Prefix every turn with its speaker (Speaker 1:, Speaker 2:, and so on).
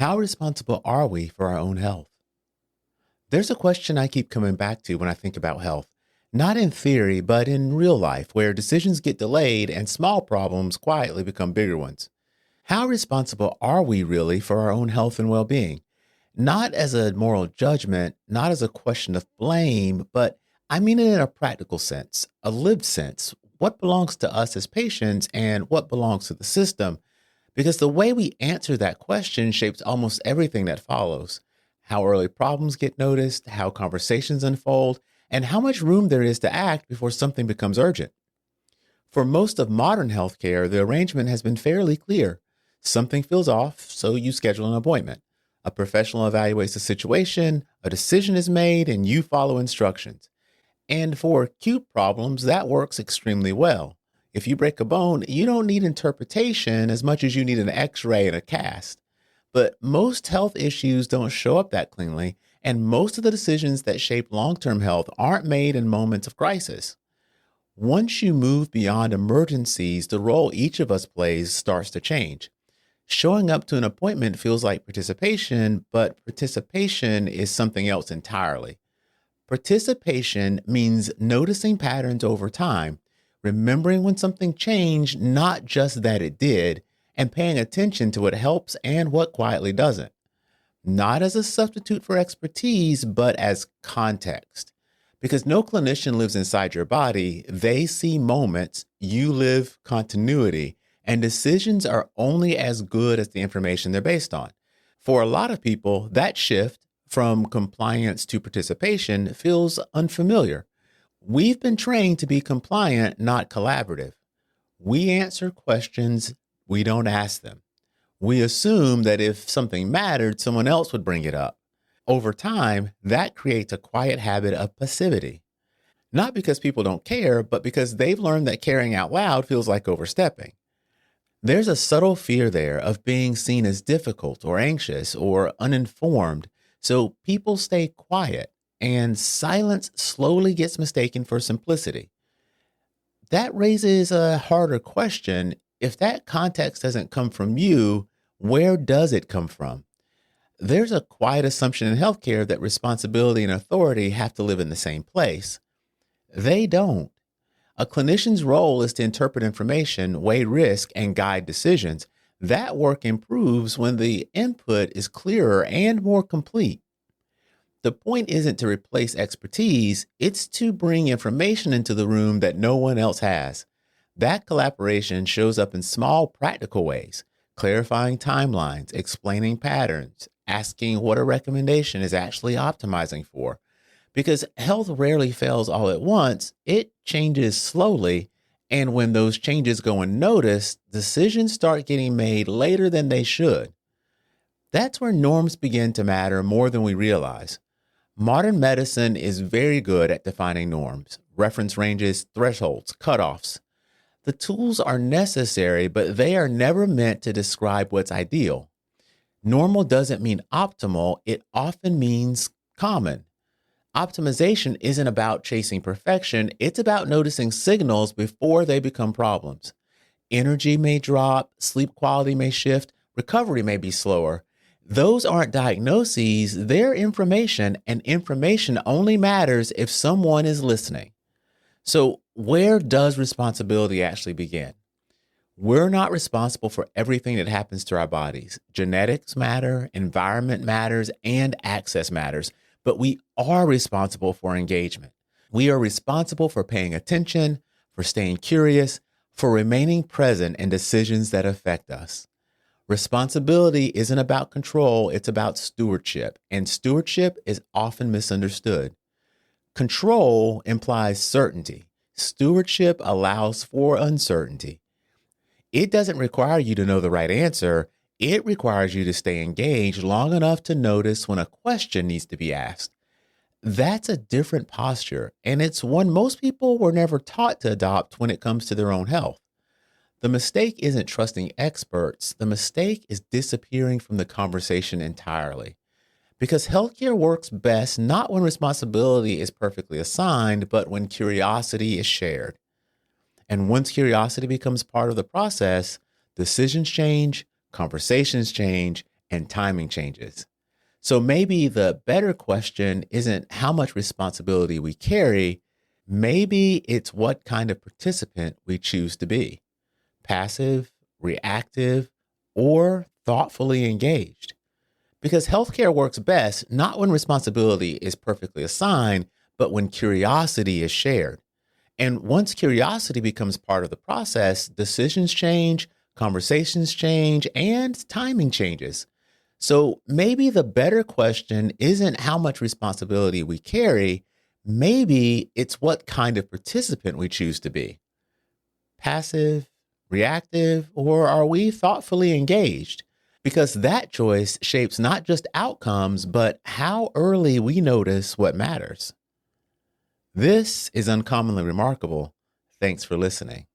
Speaker 1: How responsible are we for our own health? There's a question I keep coming back to when I think about health, not in theory, but in real life, where decisions get delayed and small problems quietly become bigger ones. How responsible are we really for our own health and well being? Not as a moral judgment, not as a question of blame, but I mean it in a practical sense, a lived sense. What belongs to us as patients and what belongs to the system? Because the way we answer that question shapes almost everything that follows. How early problems get noticed, how conversations unfold, and how much room there is to act before something becomes urgent. For most of modern healthcare, the arrangement has been fairly clear. Something feels off, so you schedule an appointment. A professional evaluates the situation, a decision is made, and you follow instructions. And for acute problems, that works extremely well. If you break a bone, you don't need interpretation as much as you need an x-ray and a cast. But most health issues don't show up that cleanly, and most of the decisions that shape long-term health aren't made in moments of crisis. Once you move beyond emergencies, the role each of us plays starts to change. Showing up to an appointment feels like participation, but participation is something else entirely. Participation means noticing patterns over time, remembering when something changed, not just that it did, and paying attention to what helps and what quietly doesn't. Not as a substitute for expertise, but as context. Because no clinician lives inside your body, they see moments, you live continuity, and decisions are only as good as the information they're based on. For a lot of people, that shift from compliance to participation feels unfamiliar. We've been trained to be compliant, not collaborative. We answer questions, we don't ask them. We assume that if something mattered, someone else would bring it up. Over time, that creates a quiet habit of passivity. Not because people don't care, but because they've learned that caring out loud feels like overstepping. There's a subtle fear there of being seen as difficult or anxious or uninformed, so people stay quiet, and silence slowly gets mistaken for simplicity. That raises a harder question. If that context doesn't come from you, where does it come from? There's a quiet assumption in healthcare that responsibility and authority have to live in the same place. They don't. A clinician's role is to interpret information, weigh risk, and guide decisions. That work improves when the input is clearer and more complete. The point isn't to replace expertise, it's to bring information into the room that no one else has. That collaboration shows up in small, practical ways, clarifying timelines, explaining patterns, asking what a recommendation is actually optimizing for. Because health rarely fails all at once, it changes slowly. And when those changes go unnoticed, decisions start getting made later than they should. That's where norms begin to matter more than we realize. Modern medicine is very good at defining norms, reference ranges, thresholds, cutoffs. The tools are necessary, but they are never meant to describe what's ideal. Normal doesn't mean optimal, it often means common. Optimization isn't about chasing perfection, it's about noticing signals before they become problems. Energy may drop, sleep quality may shift, recovery may be slower. Those aren't diagnoses, they're information, and information only matters if someone is listening. So, where does responsibility actually begin? We're not responsible for everything that happens to our bodies. Genetics matter, environment matters, and access matters. But we are responsible for engagement. We are responsible for paying attention, for staying curious, for remaining present in decisions that affect us. Responsibility isn't about control, it's about stewardship, and stewardship is often misunderstood. Control implies certainty. Stewardship allows for uncertainty. It doesn't require you to know the right answer. It requires you to stay engaged long enough to notice when a question needs to be asked. That's a different posture, and it's one most people were never taught to adopt when it comes to their own health. The mistake isn't trusting experts. The mistake is disappearing from the conversation entirely. Because healthcare works best not when responsibility is perfectly assigned, but when curiosity is shared. And once curiosity becomes part of the process, decisions change, conversations change, and timing changes. So maybe the better question isn't how much responsibility we carry. Maybe it's what kind of participant we choose to be: passive, reactive, or thoughtfully engaged. Because healthcare works best not when responsibility is perfectly assigned, but when curiosity is shared. And once curiosity becomes part of the process, decisions change, conversations change, and timing changes. So maybe the better question isn't how much responsibility we carry. Maybe it's what kind of participant we choose to be: passive, reactive, or are we thoughtfully engaged? Because that choice shapes not just outcomes, but how early we notice what matters. This is Uncommonly Remarkable. Thanks for listening.